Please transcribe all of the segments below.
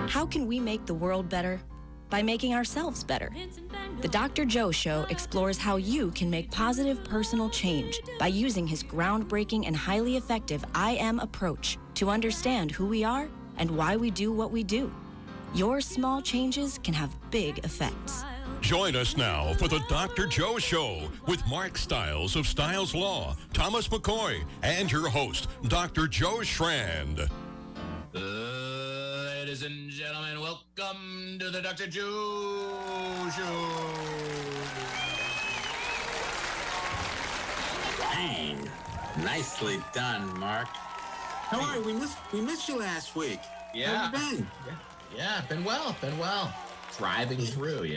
How can we make the world better? By making ourselves better. The Dr. Joe Show explores how you can make positive personal change by using his groundbreaking and highly effective I Am approach to understand who we are and why we do what we do. Your small changes can have big effects. Join us now for the Dr. Joe Show with Mark Stiles of Stiles Law, Thomas McCoy, and your host, Dr. Joe Schrand. Ladies and gentlemen, welcome to the Dr. Joe Show. Dang. Nicely done, Mark. How are you? We missed you last week. Yeah. How have you been? Yeah, been well. Driving through,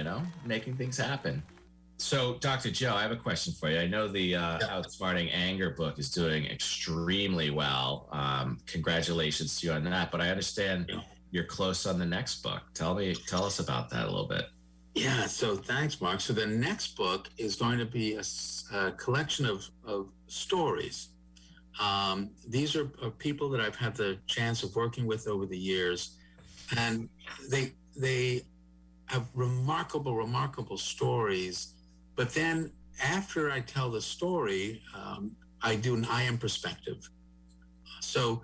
making things happen. So, Dr. Joe, I have a question for you. I know the Outsmarting Anger book is doing extremely well. Congratulations to you on that. But I understand you're close on the next book. Tell us about that a little bit. Yeah, so thanks, Mark. So the next book is going to be a collection of stories. These are people that I've had the chance of working with over the years. And they have remarkable stories. But then after I tell the story, I do an I am perspective. So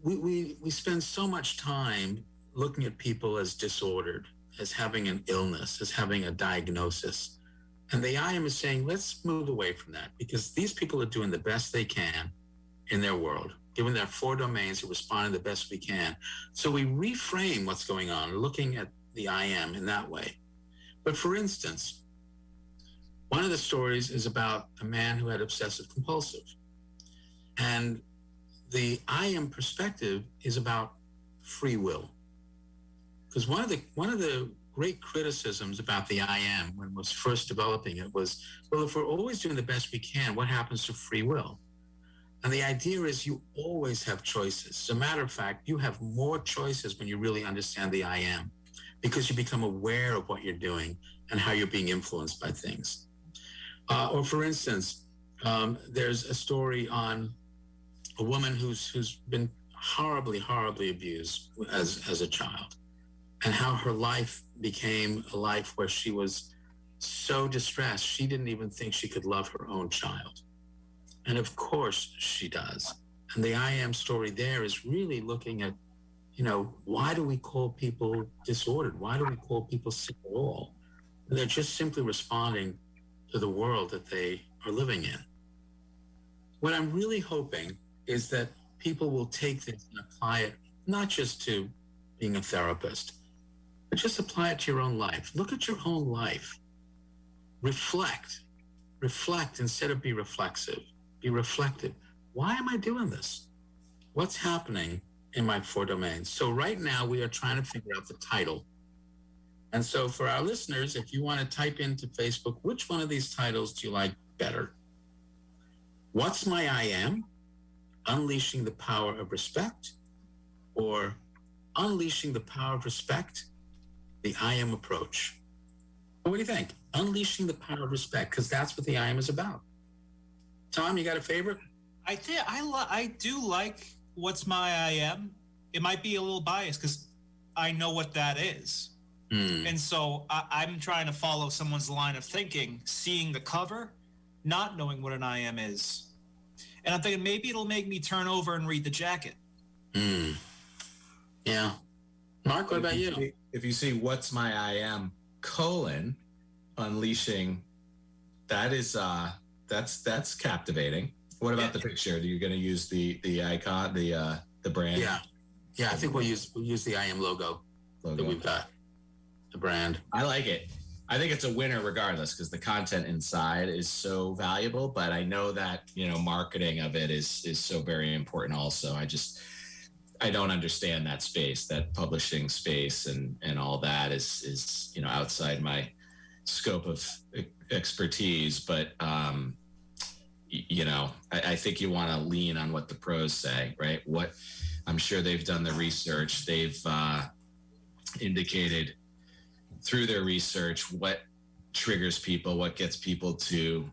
we spend so much time looking at people as disordered, as having an illness, as having a diagnosis. And the I am is saying, let's move away from that, because these people are doing the best they can in their world. Given their 4 domains, we're responding the best we can. So we reframe what's going on, looking at the I am in that way. But for instance, one of the stories is about a man who had obsessive compulsive. And the I am perspective is about free will. Because one of the great criticisms about the I am when I was first developing it was, well, if we're always doing the best we can, what happens to free will? And the idea is you always have choices. As a matter of fact, you have more choices when you really understand the I am, because you become aware of what you're doing and how you're being influenced by things. Or for instance, there's a story on a woman who's been horribly abused as a child, and how her life became a life where she was so distressed, she didn't even think she could love her own child. And of course she does. And the I am story there is really looking at, why do we call people disordered? Why do we call people sick at all? And they're just simply responding to the world that they are living in. What I'm really hoping is that people will take this and apply it, not just to being a therapist, but just apply it to your own life. Look at your own life. Reflect instead of be reflexive. Be reflective. Why am I doing this? What's happening in my 4 domains? So right now we are trying to figure out the title. And so for our listeners, if you want to type into Facebook, which one of these titles do you like better? What's my I am? Unleashing the Power of Respect, or Unleashing the Power of Respect, the I am approach. What do you think? Unleashing the Power of Respect, because that's what the I am is about. Tom, you got a favorite? I do like What's My I Am. It might be a little biased because I know what that is. And so I'm trying to follow someone's line of thinking, seeing the cover, not knowing what an I am is. And I'm thinking maybe it'll make me turn over and read the jacket. Yeah. Mark, what about you? If you see What's My I Am, Unleashing, that is that's captivating. What about the picture? Are you going to use the icon, the brand? Yeah. I think we'll use the I am logo that we've got, the brand. I like it. I think it's a winner regardless, because the content inside is so valuable. But I know that marketing of it is so very important. Also, I don't understand that space, that publishing space, and all that is outside my scope of expertise. But I think you want to lean on what the pros say, right? What I'm sure they've done the research. They've indicated through their research what triggers people, what gets people to,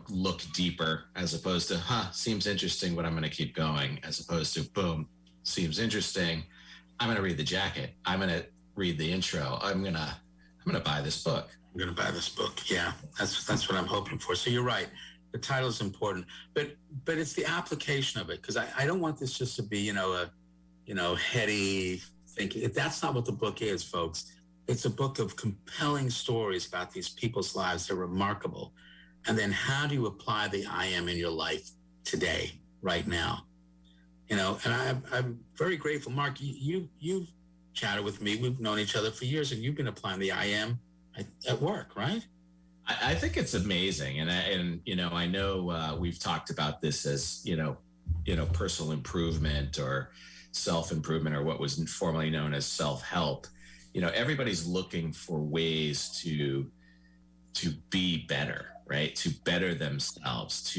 look deeper, as opposed to, seems interesting, but I'm going to keep going, as opposed to, boom, seems interesting, I'm going to read the jacket. I'm going to read the intro. I'm going to buy this book. I'm going to buy this book. Yeah, that's what I'm hoping for. So you're right. The title is important, but it's the application of it, because I don't want this just to be, heady thinking. That's not what the book is, folks. It's a book of compelling stories about these people's lives. They're remarkable. And then how do you apply the I am in your life today, right now? And I'm very grateful. Mark, you've chatted with me. We've known each other for years, and you've been applying the I am at work, right? I think it's amazing. And I know we've talked about this as, personal improvement or self-improvement, or what was formerly known as self-help. Everybody's looking for ways to be better, right? To better themselves,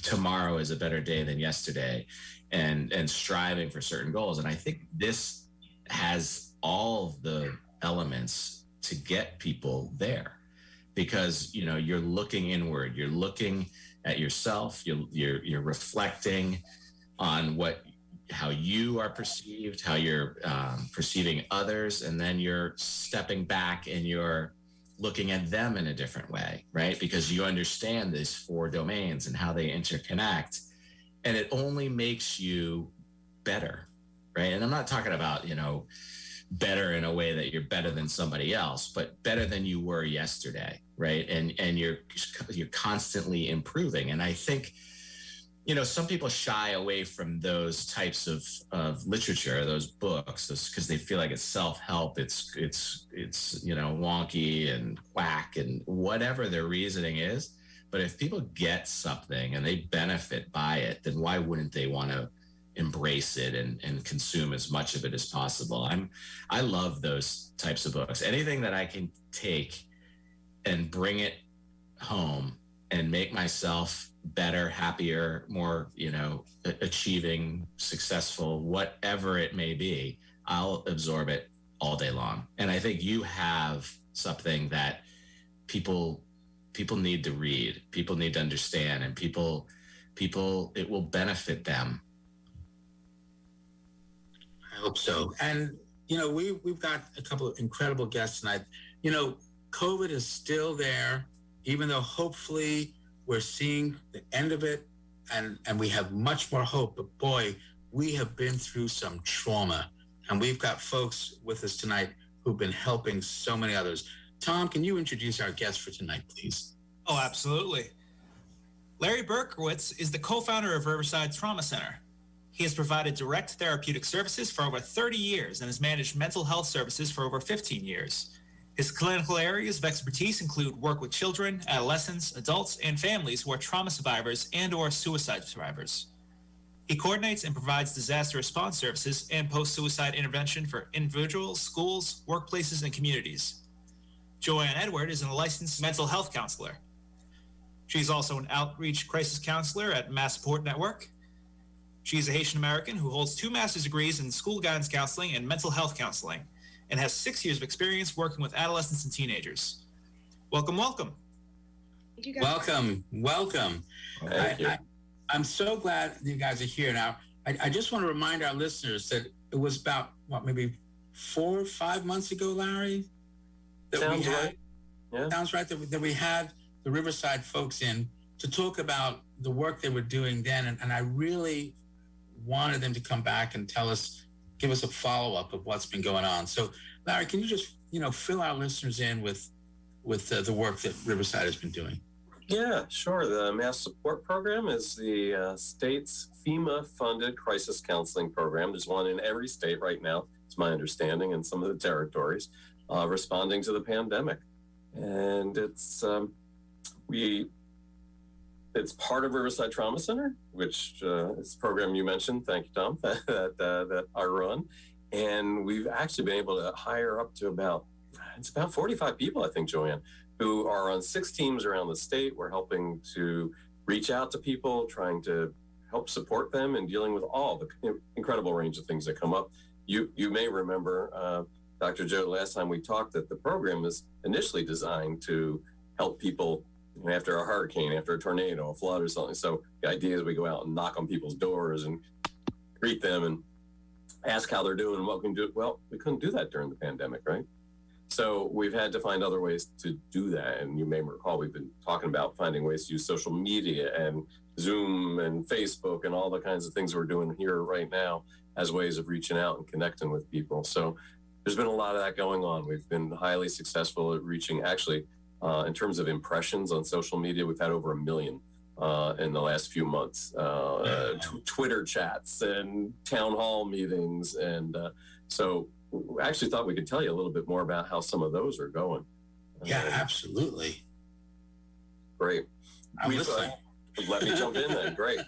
tomorrow is a better day than yesterday, and striving for certain goals. And I think this has all the elements to get people there, because, you're looking inward, you're looking at yourself, you're reflecting on how you are perceived, how you're perceiving others, and then you're stepping back and you're looking at them in a different way, right? Because you understand these 4 domains and how they interconnect, and it only makes you better, right? And I'm not talking about, better in a way that you're better than somebody else, but better than you were yesterday, right? And you're constantly improving. And I think, some people shy away from those types of literature, those books, because they feel like it's self-help, it's wonky and quack and whatever their reasoning is. But if people get something and they benefit by it, then why wouldn't they want to embrace it and consume as much of it as possible? I love those types of books. Anything that I can take and bring it home and make myself better, happier, more, achieving, successful, whatever it may be, I'll absorb it all day long. And I think you have something that people need to read, people need to understand, and people, it will benefit them. I hope so. And, we've got a couple of incredible guests tonight. COVID is still there, even though hopefully we're seeing the end of it, and we have much more hope. But boy, we have been through some trauma, and we've got folks with us tonight who've been helping so many others. Tom, can you introduce our guest for tonight, please? Oh, absolutely. Larry Berkowitz is the co-founder of Riverside Trauma Center. He has provided direct therapeutic services for over 30 years and has managed mental health services for over 15 years. His clinical areas of expertise include work with children, adolescents, adults, and families who are trauma survivors and/or suicide survivors. He coordinates and provides disaster response services and post-suicide intervention for individuals, schools, workplaces, and communities. Joanne Edouard is a licensed mental health counselor. She's also an outreach crisis counselor at MassSupport Network. She's a Haitian American who holds 2 master's degrees in school guidance counseling and mental health counseling, and has 6 years of experience working with adolescents and teenagers. Welcome. Thank you guys. Welcome. I'm so glad you guys are here. Now, I just want to remind our listeners that it was about, maybe 4 or 5 months ago, Larry? Sounds right. Yeah. Sounds right, that we had the Riverside folks in to talk about the work they were doing then. And I really wanted them to come back and give us a follow-up of what's been going on. So, Larry, can you just, fill our listeners in with the work that Riverside has been doing? Yeah, sure. The MassSupport program is the state's FEMA-funded crisis counseling program. There's one in every state right now, it's my understanding, in some of the territories, responding to the pandemic. And it's part of Riverside Trauma Center, which is the program you mentioned. Thank you, Tom, that I run. And we've actually been able to hire up to about 45 people, I think, Joanne, who are on 6 teams around the state. We're helping to reach out to people, trying to help support them in dealing with all the incredible range of things that come up. You may remember, Dr. Joe, last time we talked, that the program is initially designed to help people after a hurricane, after a tornado, a flood or something. So the idea is we go out and knock on people's doors and greet them and ask how they're doing and what we can do. Well, we couldn't do that during the pandemic, right? So we've had to find other ways to do that. And you may recall we've been talking about finding ways to use social media and Zoom and Facebook and all the kinds of things we're doing here right now as ways of reaching out and connecting with people. So there's been a lot of that going on. We've been highly successful at reaching, actually, in terms of impressions on social media, we've had over 1 million in the last few months. Twitter chats and town hall meetings. And so we actually thought we could tell you a little bit more about how some of those are going. Yeah, absolutely. Great. Let me jump in then. Great.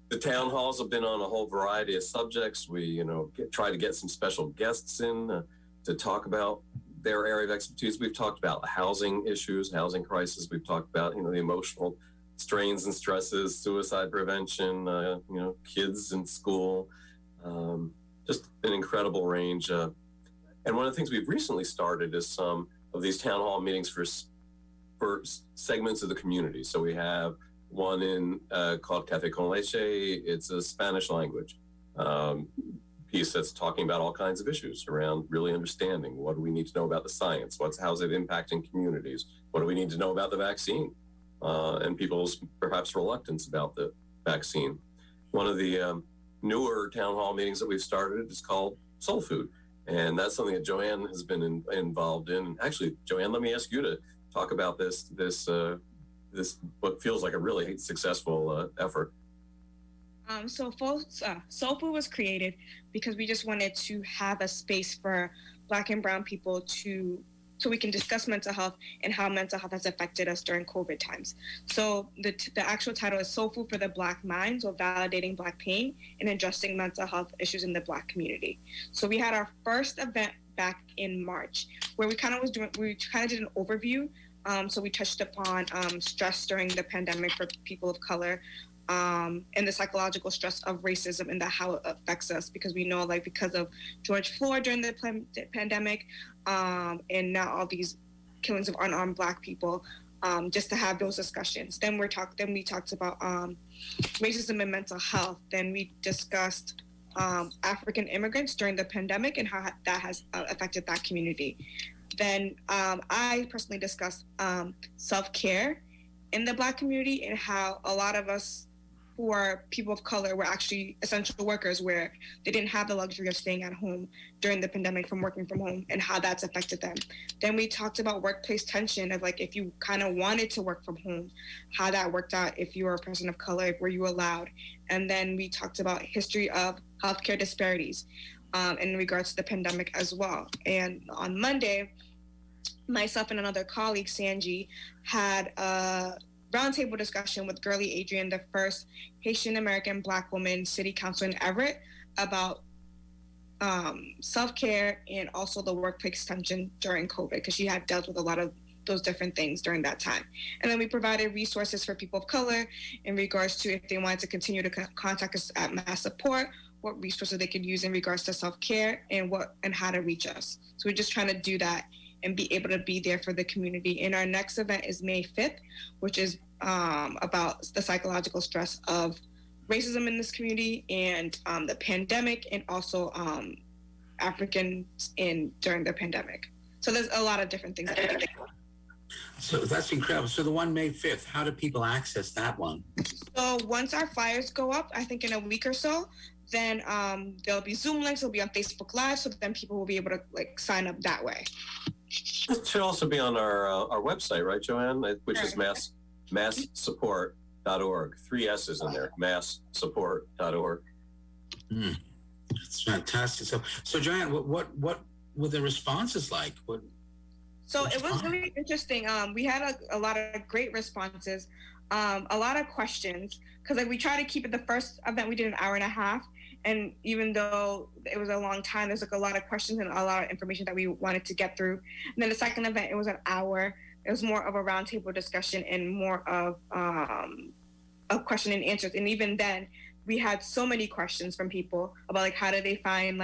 The town halls have been on a whole variety of subjects. We, try to get some special guests in to talk about their area of expertise. We've talked about housing issues, housing crisis. We've talked about, the emotional strains and stresses, suicide prevention, kids in school, just an incredible range. And one of the things we've recently started is some of these town hall meetings for segments of the community. So we have one in called Café con Leche. It's a Spanish language piece that's talking about all kinds of issues around really understanding what do we need to know about the science, how's it impacting communities, what do we need to know about the vaccine, and people's perhaps reluctance about the vaccine. One of the newer town hall meetings that we've started is called Soul Food, and that's something that Joanne has been involved in. Actually, Joanne, let me ask you to talk about this what feels like a really successful effort. Soul Food was created because we just wanted to have a space for Black and Brown people so we can discuss mental health and how mental health has affected us during COVID times. So the actual title is Soul Food for the Black Mind, so validating Black pain and addressing mental health issues in the Black community. So we had our first event back in March where we kind of did an overview. So we touched upon stress during the pandemic for people of color, and the psychological stress of racism and how it affects us, because we know, because of George Floyd during the pandemic, and now all these killings of unarmed Black people, just to have those discussions. Then we talked about racism and mental health. Then we discussed African immigrants during the pandemic and how that has affected that community. Then I personally discussed self-care in the Black community and how a lot of us who are people of color were actually essential workers, where they didn't have the luxury of staying at home during the pandemic from working from home, and how that's affected them. Then we talked about workplace tension of if you kind of wanted to work from home, how that worked out if you were a person of color, were you allowed? And then we talked about history of healthcare disparities in regards to the pandemic as well. And on Monday, myself and another colleague, Sanji, had a roundtable discussion with Girlie Adrian, the first Haitian American Black woman city councilor in Everett, about self-care and also the workplace tension during COVID, because she had dealt with a lot of those different things during that time. And then we provided resources for people of color in regards to if they wanted to continue to contact us at MassSupport, what resources they could use in regards to self-care and how to reach us. So we're just trying to do that and be able to be there for the community. And our next event is May 5th, which is about the psychological stress of racism in this community and the pandemic, and also Africans during the pandemic. So there's a lot of different things that we think about. So that's incredible. So the one May 5th, how do people access that one? So once our flyers go up, I think in a week or so, then there'll be Zoom links, it'll be on Facebook Live, so then people will be able to sign up that way. It should also be on our website, right, Joanne? Which is MassSupport.org. 3 S's in there, MassSupport.org. That's fantastic. So Joanne, what were the responses like? So it was really interesting. We had a lot of great responses, a lot of questions, because we try to keep it. The first event we did an hour and a half, and even though it was a long time, there's a lot of questions and a lot of information that we wanted to get through. And then the second event, it was an hour. It was more of a roundtable discussion and more of question and answers. And even then, we had so many questions from people about how do they find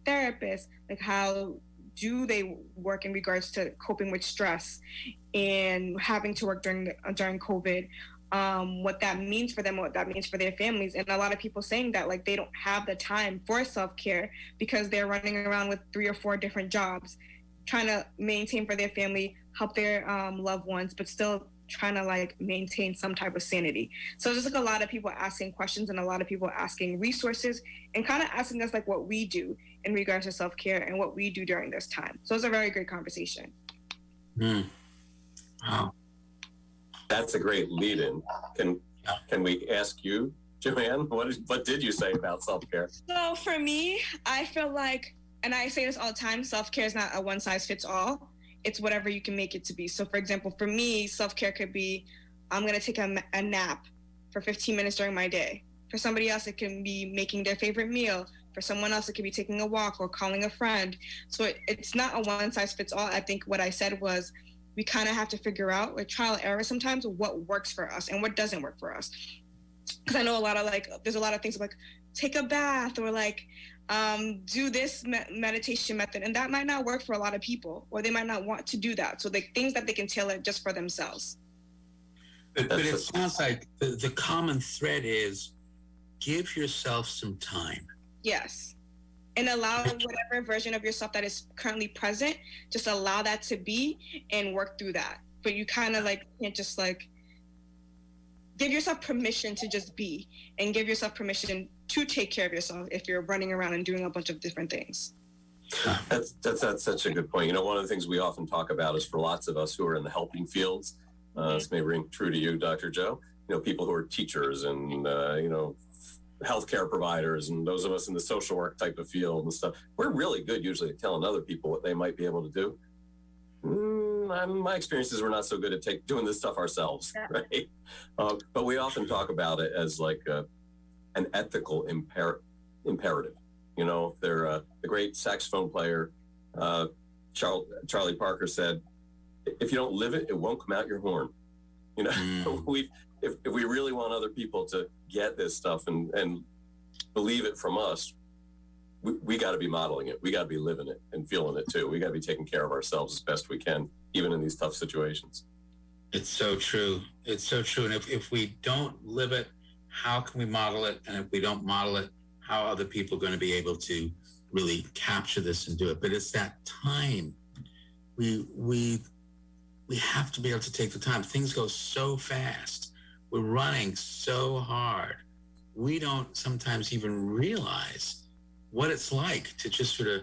therapists, how do they work in regards to coping with stress and having to work during COVID, what that means for them, what that means for their families. And a lot of people saying that like they don't have the time for self-care because they're running around with 3 or 4 different jobs, trying to maintain for their family, help their loved ones, but still trying to like maintain some type of sanity. So there's like a lot of people asking questions and a lot of people asking resources and kind of asking us like what we do in regards to self-care and what we do during this time. So it's a very great conversation. Wow. That's a great lead-in. Can we ask you, Joanne, what did you say about self-care? So for me, I feel like, and I say this all the time, self-care is not a one-size-fits-all. It's whatever you can make it to be. So for example, for me, self-care could be, I'm going to take a nap for 15 minutes during my day. For somebody else, it can be making their favorite meal. For someone else, it could be taking a walk or calling a friend. So it's not a one-size-fits-all. I think what I said was, we kind of have to figure out with trial and error sometimes what works for us and what doesn't work for us. Because I know there's a lot of things like take a bath or like do this meditation method, and that might not work for a lot of people, or they might not want to do that. So the things that they can tailor just for themselves. But it sounds like the common thread is give yourself some time. Yes. And allow whatever version of yourself that is currently present, just allow that to be and work through that. But you kind of like can't just like give yourself permission to just be, and give yourself permission to take care of yourself if you're running around and doing a bunch of different things. That's such a good point. You know, one of the things we often talk about is for lots of us who are in the helping fields, this may ring true to you, Dr. Joe, you know, people who are teachers and, you know, healthcare providers and those of us in the social work type of field and stuff, we're really good usually at telling other people what they might be able to do. My experience is we're not so good at doing this stuff ourselves, right? But we often talk about it as like an ethical imperative. You know, the great saxophone player, Charlie Parker said, if you don't live it, it won't come out your horn. You know, if we really want other people to get this stuff and believe it from us, we got to be modeling it. We got to be living it and feeling it too. We got to be taking care of ourselves as best we can, even in these tough situations. It's so true. It's so true. And if we don't live it, how can we model it? And if we don't model it, how are other people going to be able to really capture this and do it? But it's that time. We have to be able to take the time. Things go so fast. We're running so hard. We don't sometimes even realize what it's like to just sort of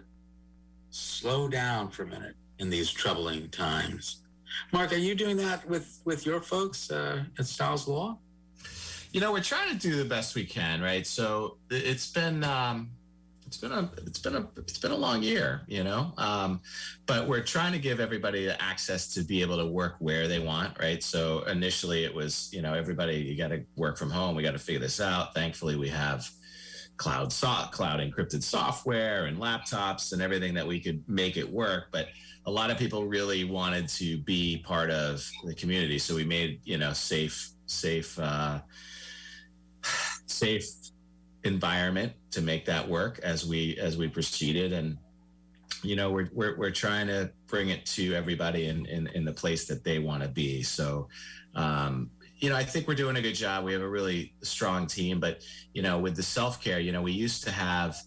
slow down for a minute in these troubling times. Mark, are you doing that with your folks at Styles Law? You know, we're trying to do the best we can, right? So it's been a long year, you know, but we're trying to give everybody the access to be able to work where they want, right? So initially it was, you know, everybody, you got to work from home. We got to figure this out. Thankfully, we have cloud encrypted software and laptops and everything that we could make it work. But a lot of people really wanted to be part of the community. So we made, you know, safe environment to make that work as we proceeded. And, you know, we're trying to bring it to everybody in the place that they want to be. So, you know, I think we're doing a good job. We have a really strong team, but, you know, with the self-care, you know, we used to have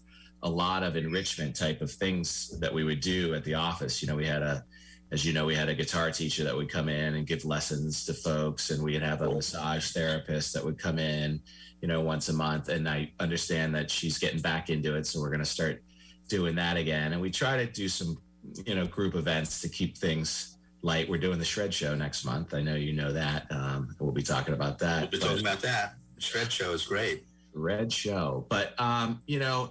a lot of enrichment type of things that we would do at the office. You know, we had a guitar teacher that would come in and give lessons to folks, and we'd have a massage therapist that would come in, you know, once a month. And I understand that she's getting back into it, so we're going to start doing that again. And we try to do some, you know, group events to keep things light. We're doing the Shred Show next month. I know you know that. We'll be talking about that. We'll be talking about that. The Shred Show is great. Red Show. But, you know,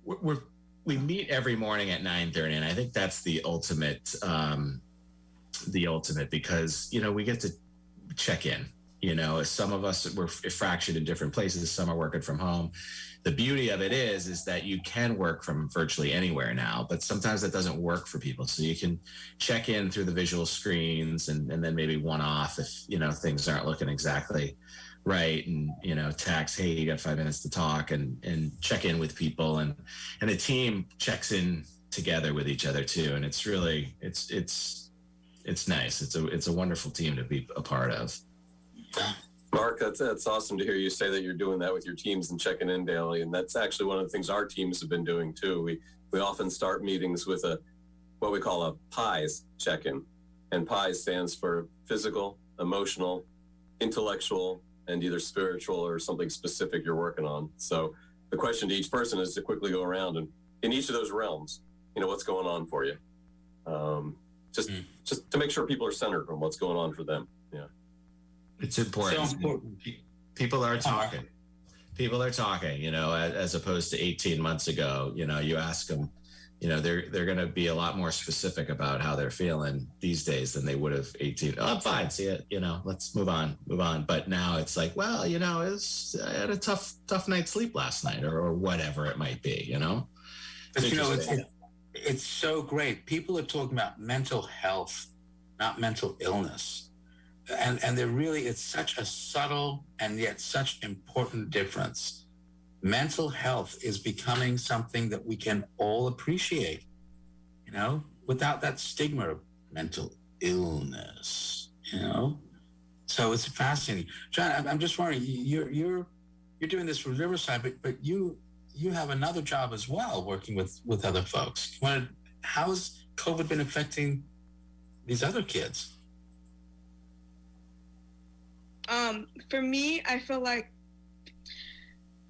we meet every morning at 9:30, and I think that's the ultimate because, you know, we get to check in. You know, some of us were fractured in different places. Some are working from home. The beauty of it is that you can work from virtually anywhere now, but sometimes that doesn't work for people. So you can check in through the visual screens and then maybe one off if, you know, things aren't looking exactly right. And, you know, text, hey, you got 5 minutes to talk, and check in with people. And the team checks in together with each other too. And it's really, it's nice. It's a wonderful team to be a part of. Mark, that's awesome to hear you say that you're doing that with your teams and checking in daily. And that's actually one of the things our teams have been doing too. We often start meetings with what we call a PIES check-in. And PIES stands for physical, emotional, intellectual, and either spiritual or something specific you're working on. So the question to each person is to quickly go around and in each of those realms, what's going on for you? Just to make sure people are centered on what's going on for them. Yeah. It's important. So important. People are talking. People are talking, as opposed to 18 months ago. You ask them, they're going to be a lot more specific about how they're feeling these days than they would have 18. Oh, I'm fine. See it. Let's move on. But now it's like, well, I had a tough night's sleep last night or whatever it might be, But it's so great. People are talking about mental health, not mental illness. And it's such a subtle and yet such important difference. Mental health is becoming something that we can all appreciate, without that stigma of mental illness, So it's fascinating. John, I'm just wondering, you're doing this for Riverside, but you have another job as well, working with other folks. How's COVID been affecting these other kids? For me, I feel like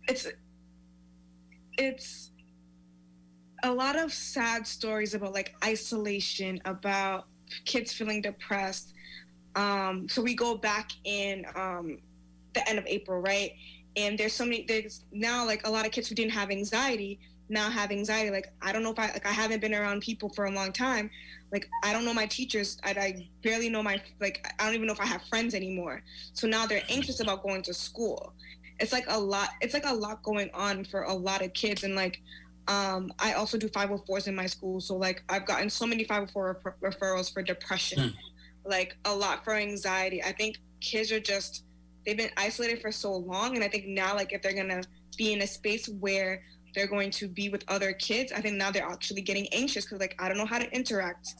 it's a lot of sad stories about like isolation, about kids feeling depressed. So we go back in the end of April, right? And there's now like a lot of kids who didn't have anxiety now have anxiety. Like, I don't know if I haven't been around people for a long time. Like, I don't know my teachers. I barely know I don't even know if I have friends anymore. So now they're anxious about going to school. It's like a lot going on for a lot of kids. And like, I also do 504s in my school. So like, I've gotten so many 504 referrals for depression, like a lot for anxiety. I think kids they've been isolated for so long. And I think now, like, if they're going to be in a space where they're going to be with other kids, I think now they're actually getting anxious because, like, I don't know how to interact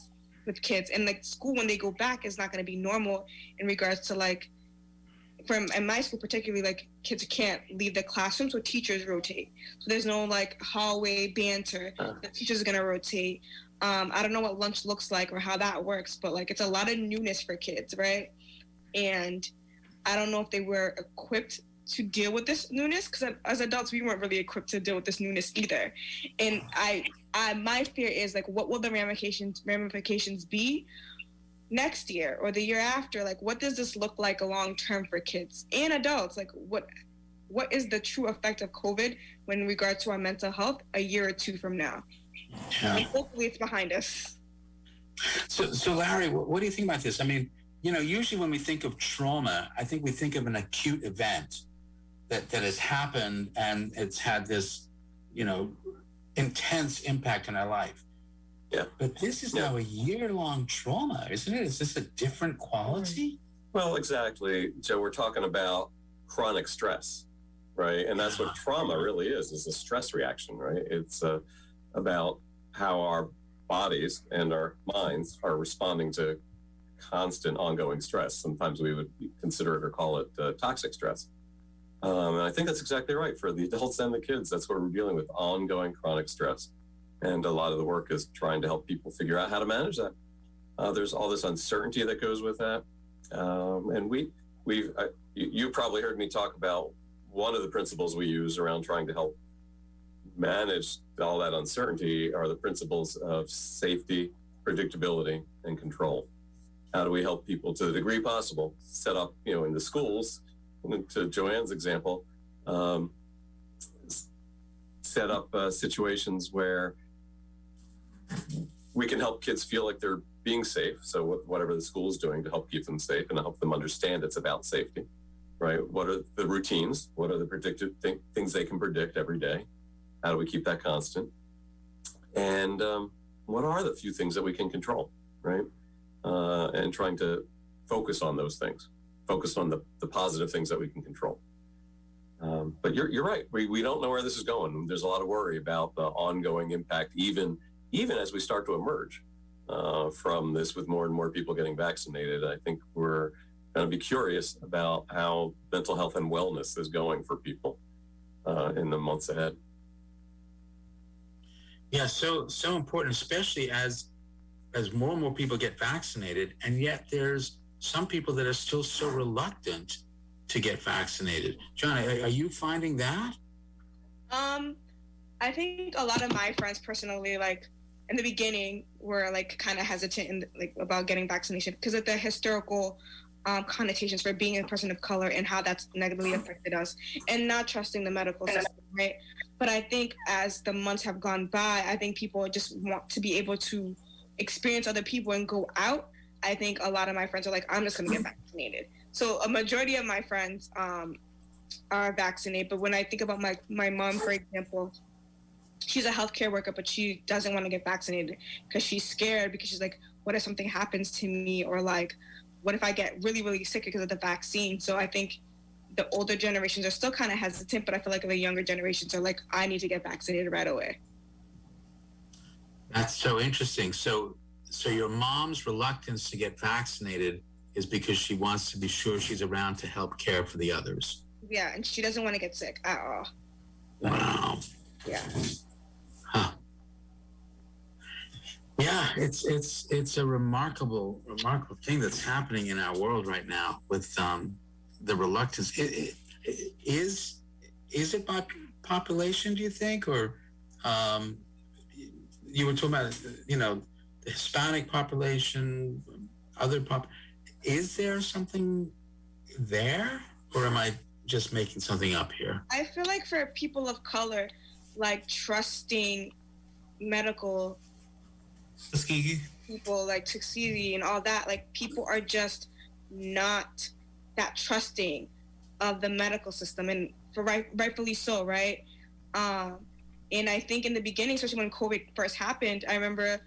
with kids. And, like, school, when they go back, is not going to be normal in regards to, like, in my school particularly, like, kids can't leave the classroom, so teachers rotate. So there's no, like, hallway banter. The teachers are going to rotate. I don't know what lunch looks like or how that works, but, like, it's a lot of newness for kids, right? And I don't know if they were equipped to deal with this newness, because as adults, we weren't really equipped to deal with this newness either. And my fear is, like, what will the ramifications be next year or the year after? Like, what does this look like long term for kids and adults? Like, what is the true effect of COVID in regard to our mental health a year or two from now? Yeah. And hopefully it's behind us. So Larry, what do you think about this? I mean, usually when we think of trauma, I think we think of an acute event that has happened and it's had this, intense impact on our life. Yeah. But this is now a year-long trauma, isn't it? Is this a different quality? Well, exactly, Joe. We're talking about chronic stress, right? And that's what trauma really is a stress reaction, right? It's about how our bodies and our minds are responding to constant ongoing stress. Sometimes we would consider it or call it toxic stress. And I think that's exactly right. For the adults and the kids, that's what we're dealing with, ongoing chronic stress. And a lot of the work is trying to help people figure out how to manage that. There's all this uncertainty that goes with that. And you probably heard me talk about one of the principles we use around trying to help manage all that uncertainty are the principles of safety, predictability, and control. How do we help people, to the degree possible, set up, in the schools, to Joanne's example, set up situations where we can help kids feel like they're being safe. So whatever the school is doing to help keep them safe and help them understand it's about safety, right? What are the routines? What are the predictive things they can predict every day? How do we keep that constant? And what are the few things that we can control, right? And trying to focus on those things, focus on the positive things that we can control. But you're right. We don't know where this is going. There's a lot of worry about the ongoing impact, even as we start to emerge from this with more and more people getting vaccinated. I think we're kind of be curious about how mental health and wellness is going for people in the months ahead. Yeah, so important, especially as more and more people get vaccinated, and yet there's some people that are still so reluctant to get vaccinated. John, are you finding that? I think a lot of my friends personally, like in the beginning, were like kind of hesitant about getting vaccination because of the historical connotations for being a person of color and how that's negatively affected us, and not trusting the medical system, right? But I think as the months have gone by, I think people just want to be able to experience other people and go out. I think a lot of my friends are like, I'm just going to get vaccinated. So a majority of my friends are vaccinated. But when I think about my mom, for example, she's a healthcare worker, but she doesn't want to get vaccinated because she's scared, because she's like, what if something happens to me? Or like, what if I get really, really sick because of the vaccine? So I think the older generations are still kind of hesitant, but I feel like the younger generations are like, I need to get vaccinated right away. That's so interesting. So your mom's reluctance to get vaccinated is because she wants to be sure she's around to help care for the others. Yeah, and she doesn't want to get sick at all. Wow. Yeah. Huh. Yeah, it's a remarkable thing that's happening in our world right now with the reluctance. Is it by population, do you think, or you were talking about, the Hispanic population, is there something there, or am I just making something up here? I feel like for people of color, like trusting medical people like Tuskegee and all that, like people are just not that trusting of the medical system, and for rightfully so, right? And I think in the beginning, especially when COVID first happened, I remember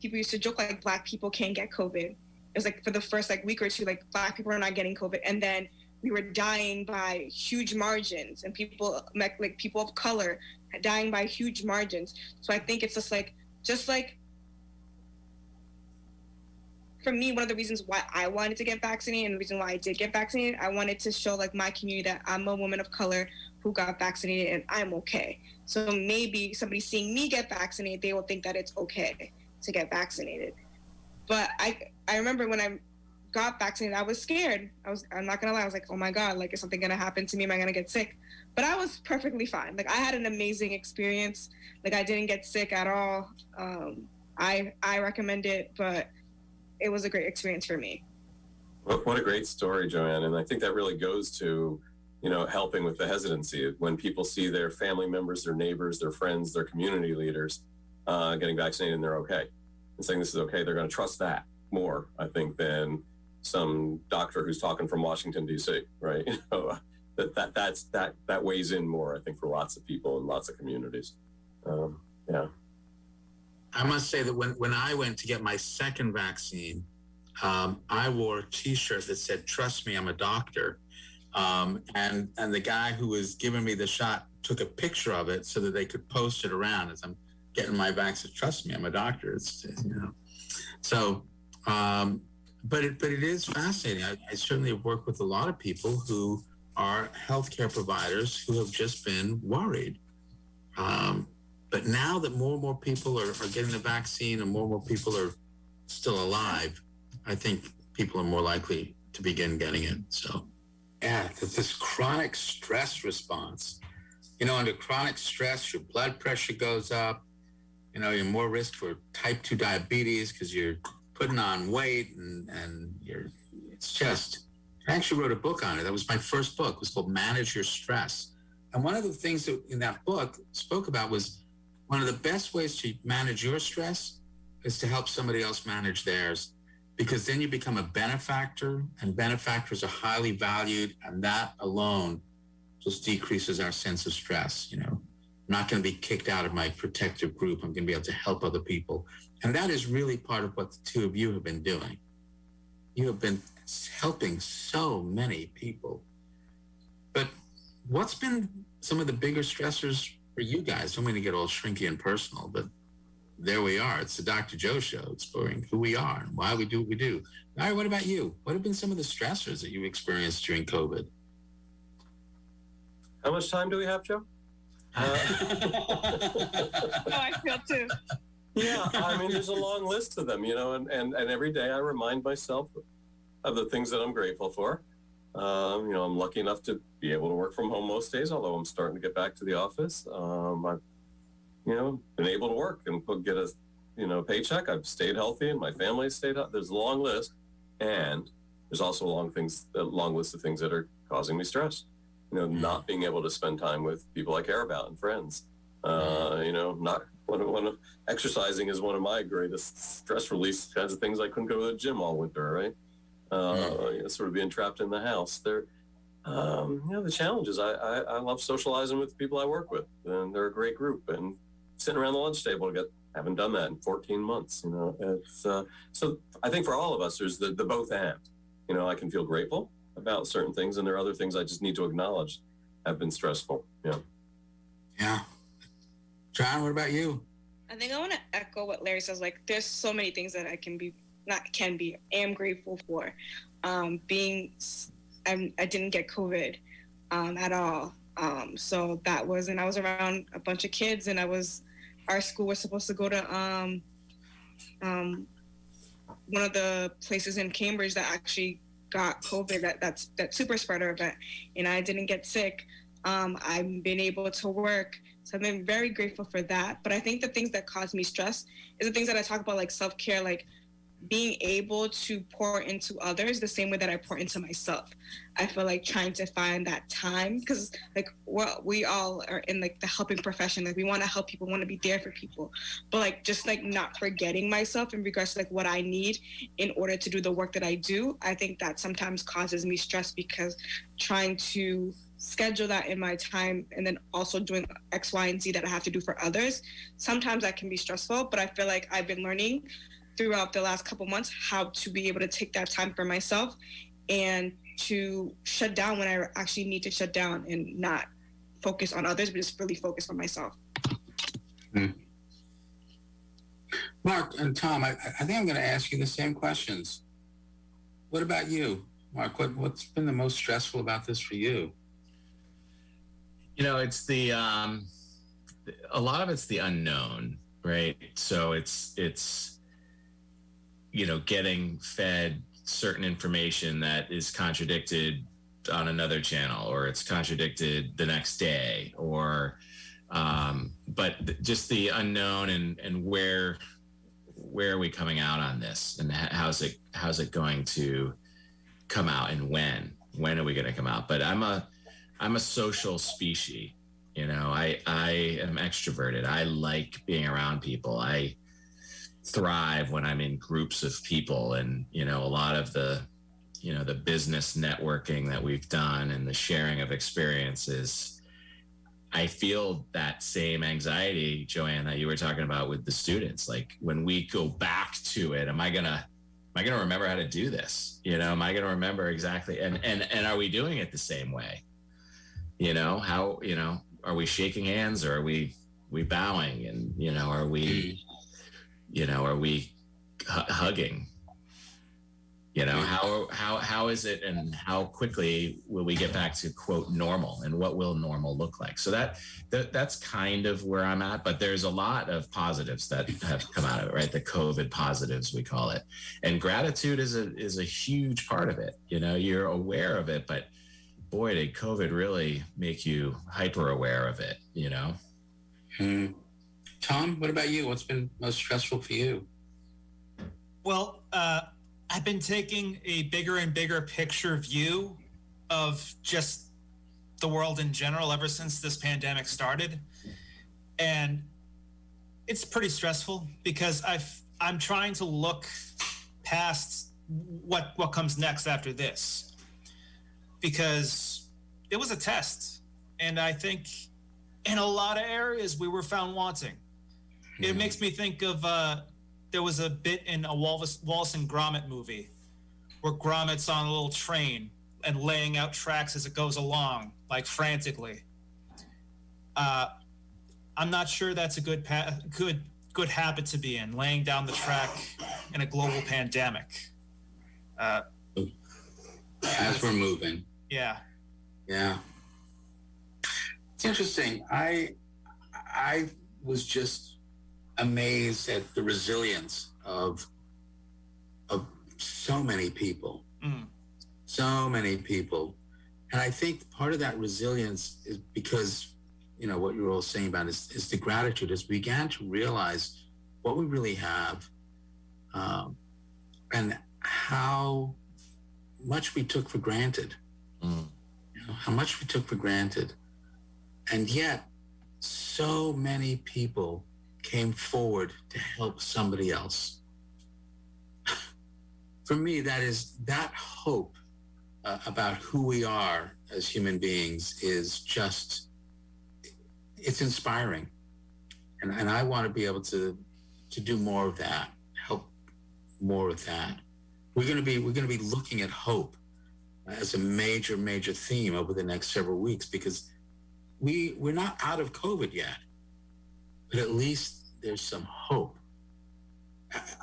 people used to joke like Black people can't get COVID. It was like for the first like week or two, like Black people are not getting COVID, and then we were dying by huge margins, and people like people of color dying by huge margins. So I think it's just like for me, one of the reasons why I wanted to get vaccinated, and the reason why I did get vaccinated, I wanted to show like my community that I'm a woman of color who got vaccinated and I'm okay. So maybe somebody seeing me get vaccinated, they will think that it's okay to get vaccinated. But I remember when I got vaccinated, I was scared. I'm not gonna lie, I was like, oh my God, like is something gonna happen to me? Am I gonna get sick? But I was perfectly fine. Like I had an amazing experience. Like I didn't get sick at all. I recommend it, but it was a great experience for me. What a great story, Joanne. And I think that really goes to, helping with the hesitancy. When people see their family members, their neighbors, their friends, their community leaders getting vaccinated and they're okay, and saying this is okay, they're going to trust that more, I think, than some doctor who's talking from Washington, D.C., right? That weighs in more, I think, for lots of people and lots of communities. Yeah. I must say that when I went to get my second vaccine, I wore a T-shirt that said, "Trust me, I'm a doctor." And the guy who was giving me the shot took a picture of it so that they could post it around as I'm getting my vaccine. "Trust me, I'm a doctor." So, but it is fascinating. I certainly have worked with a lot of people who are healthcare providers who have just been worried. But now that more and more people are getting the vaccine and more people are still alive, I think people are more likely to begin getting it. So, yeah, this chronic stress response. Under chronic stress, your blood pressure goes up. You're more risk for type 2 diabetes because you're putting on weight and I actually wrote a book on it. That was my first book. It was called Manage Your Stress. And one of the things that in that book spoke about was one of the best ways to manage your stress is to help somebody else manage theirs, because then you become a benefactor, and benefactors are highly valued, and that alone just decreases our sense of stress. I'm not going to be kicked out of my protective group. I'm going to be able to help other people. And that is really part of what the two of you have been doing. You have been helping so many people. But what's been some of the bigger stressors for you guys? Don't mean to get all shrinky and personal, but there we are. It's the Dr. Joe Show, exploring who we are and why we do what we do. All right, what about you? What have been some of the stressors that you experienced during COVID? How much time do we have, Joe? I feel too. Yeah, I mean, there's a long list of them, and every day I remind myself of the things that I'm grateful for. I'm lucky enough to be able to work from home most days, although I'm starting to get back to the office. I've, been able to work and get a, paycheck. I've stayed healthy and my family has stayed healthy. There's a long list. And there's also a long list of things that are causing me stress. Not being able to spend time with people I care about and friends. Not one of exercising is one of my greatest stress release kinds of things. I couldn't go to the gym all winter, right? Sort of being trapped in the house. The challenges. I love socializing with the people I work with, and they're a great group. And sitting around the lunch table, haven't done that in 14 months. It's so I think for all of us, there's the both and. I can feel grateful about certain things, and there are other things I just need to acknowledge have been stressful. Yeah. John, what about you? I think I want to echo what Larry says. Like, there's so many things that I am grateful for. I didn't get COVID at all. So that was, and I was around a bunch of kids, and our school was supposed to go to one of the places in Cambridge that actually got COVID, that super spreader event, and I didn't get sick. I've been able to work. So I've been very grateful for that. But I think the things that cause me stress is the things that I talk about, like self-care, like being able to pour into others the same way that I pour into myself. I feel like trying to find that time, because like we all are in like the helping profession. Like we want to help people, want to be there for people, but like just like not forgetting myself in regards to like what I need in order to do the work that I do. I think that sometimes causes me stress, because trying to schedule that in my time and then also doing X, Y, and Z that I have to do for others, sometimes that can be stressful. But I feel like I've been learning throughout the last couple months how to be able to take that time for myself and to shut down when I actually need to shut down and not focus on others, but just really focus on myself. Mark and Tom, I think I'm going to ask you the same questions. What about you, Mark? What's been the most stressful about this for you? It's a lot of it's the unknown, right? So it's getting fed certain information that is contradicted on another channel, or it's contradicted the next day, or but just the unknown and where are we coming out on this, and how's it going to come out, and when are we going to come out? But I'm a social species. I am extroverted. I like being around people. I thrive when I'm in groups of people, and a lot of the business networking that we've done and the sharing of experiences, I feel that same anxiety, Joanne, that you were talking about with the students. Like when we go back to it, am I gonna remember how to do this? Am I gonna remember exactly, and are we doing it the same way? How are we shaking hands, or are we bowing, and are we hugging? How is it, and how quickly will we get back to quote normal, and what will normal look like? So that's kind of where I'm at. But there's a lot of positives that have come out of it, right? The COVID positives, we call it, and gratitude is a huge part of it. You're aware of it, but boy, did COVID really make you hyper aware of it. Tom, what about you? What's been most stressful for you? Well, I've been taking a bigger and bigger picture view of just the world in general ever since this pandemic started. And it's pretty stressful, because I'm trying to look past what comes next after this, because it was a test. And I think in a lot of areas we were found wanting. It makes me think of there was a bit in a Wallace and Gromit movie where Gromit's on a little train and laying out tracks as it goes along, like frantically. I'm not sure that's a good good habit to be in, laying down the track in a global pandemic. As we're moving. Yeah. Yeah. It's interesting. I was just amazed at the resilience of so many people. So many people. And I think part of that resilience is because, you know, what you're all saying about is the gratitude, as we began to realize what we really have, and how much we took for granted. You know, how much we took for granted. And yet, so many people came forward to help somebody else. For me, that hope about who we are as human beings is just, it's inspiring. And I want to be able to do more of that, help more of that. We're going to be looking at hope as a major theme over the next several weeks, because we're not out of COVID yet, but at least there's some hope.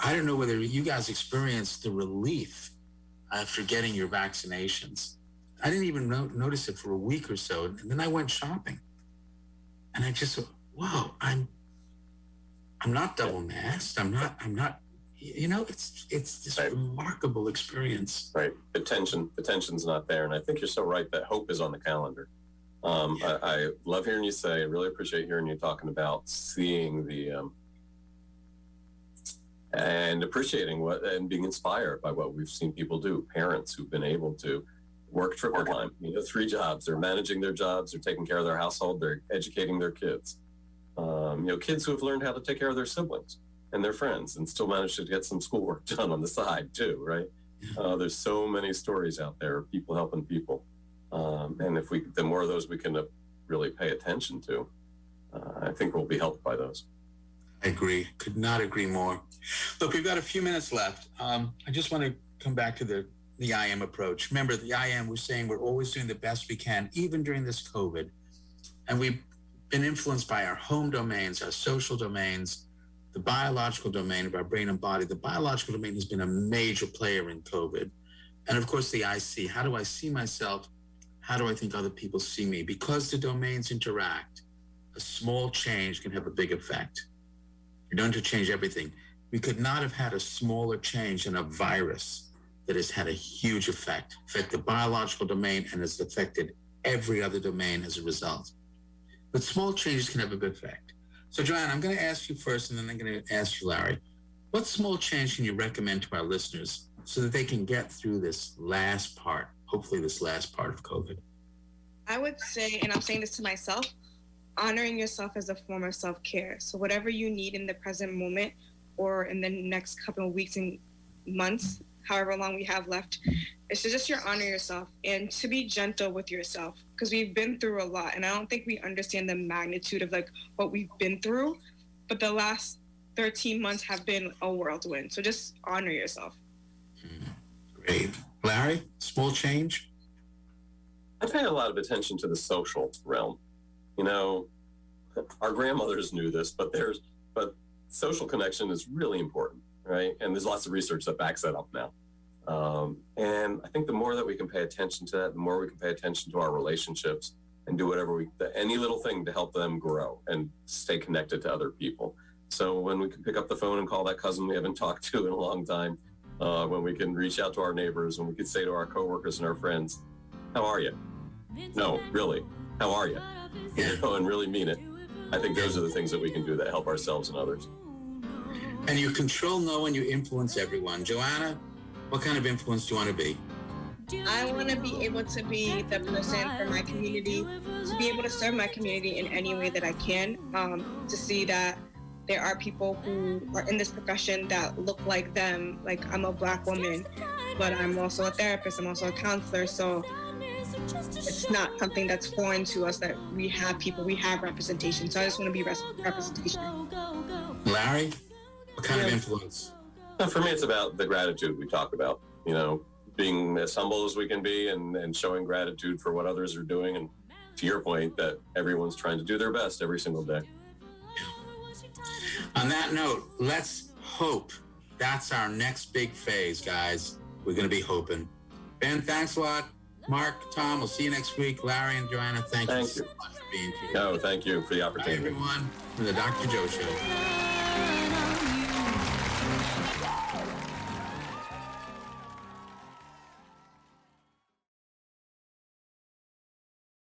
I don't know whether you guys experienced the relief after getting your vaccinations. I didn't even notice it for a week or so, and then I went shopping, and I just thought, wow, I'm not double masked. I'm not. You know, it's this remarkable experience. Right. The tension's not there. And I think you're so right that hope is on the calendar. I love hearing you say, I really appreciate hearing you talking about seeing the, and appreciating what, and being inspired by what we've seen people do. Parents who've been able to work triple time, 3 jobs, they're managing their jobs, they're taking care of their household, they're educating their kids. Kids who have learned how to take care of their siblings and their friends and still manage to get some schoolwork done on the side too, right? There's so many stories out there of people helping people. And if the more of those we can really pay attention to, I think we'll be helped by those. I agree. Could not agree more. Look, we've got a few minutes left. I just want to come back to the I am approach. Remember, the I am, we're saying we're always doing the best we can, even during this COVID. And we've been influenced by our home domains, our social domains, the biological domain of our brain and body. The biological domain has been a major player in COVID. And of course, the I see. How do I see myself? How do I think other people see me? Because the domains interact, a small change can have a big effect. You don't have to change everything. We could not have had a smaller change in a virus that has had a huge effect the biological domain and has affected every other domain as a result. But small changes can have a big effect. So Joanne, I'm going to ask you first, and then I'm going to ask you, Larry, what small change can you recommend to our listeners so that they can get through this last part, hopefully this last part of COVID? I would say, and I'm saying this to myself, honoring yourself as a form of self-care. So whatever you need in the present moment or in the next couple of weeks and months, however long we have left, it's to just honor yourself and to be gentle with yourself, because we've been through a lot, and I don't think we understand the magnitude of what we've been through, but the last 13 months have been a whirlwind. So just honor yourself. Great. Larry, small change? I pay a lot of attention to the social realm. Our grandmothers knew this, but social connection is really important, right? And there's lots of research that backs that up now. And I think the more that we can pay attention to that, the more we can pay attention to our relationships and do any little thing to help them grow and stay connected to other people. So when we can pick up the phone and call that cousin we haven't talked to in a long time, when we can reach out to our neighbors, when we can say to our coworkers and our friends, how are you? No, really, how are you? And really mean it. I think those are the things that we can do that help ourselves and others. And you control no one, you influence everyone. Joanna, what kind of influence do you want to be? I want to be able to be the person for my community, to be able to serve my community in any way that I can, to see that there are people who are in this profession that look like them. Like, I'm a Black woman, but I'm also a therapist, I'm also a counselor, so it's not something that's foreign to us that we have representation. So I just want to be representation. Larry, what kind of influence? For me, it's about the gratitude we talk about, being as humble as we can be and showing gratitude for what others are doing. And to your point, that everyone's trying to do their best every single day. On that note, let's hope that's our next big phase, guys. We're going to be hoping. Ben, thanks a lot. Mark, Tom, we'll see you next week. Larry and Joanna, thank you so much for being here. No, thank you for the opportunity. Bye, everyone, from the Dr. Joe Show.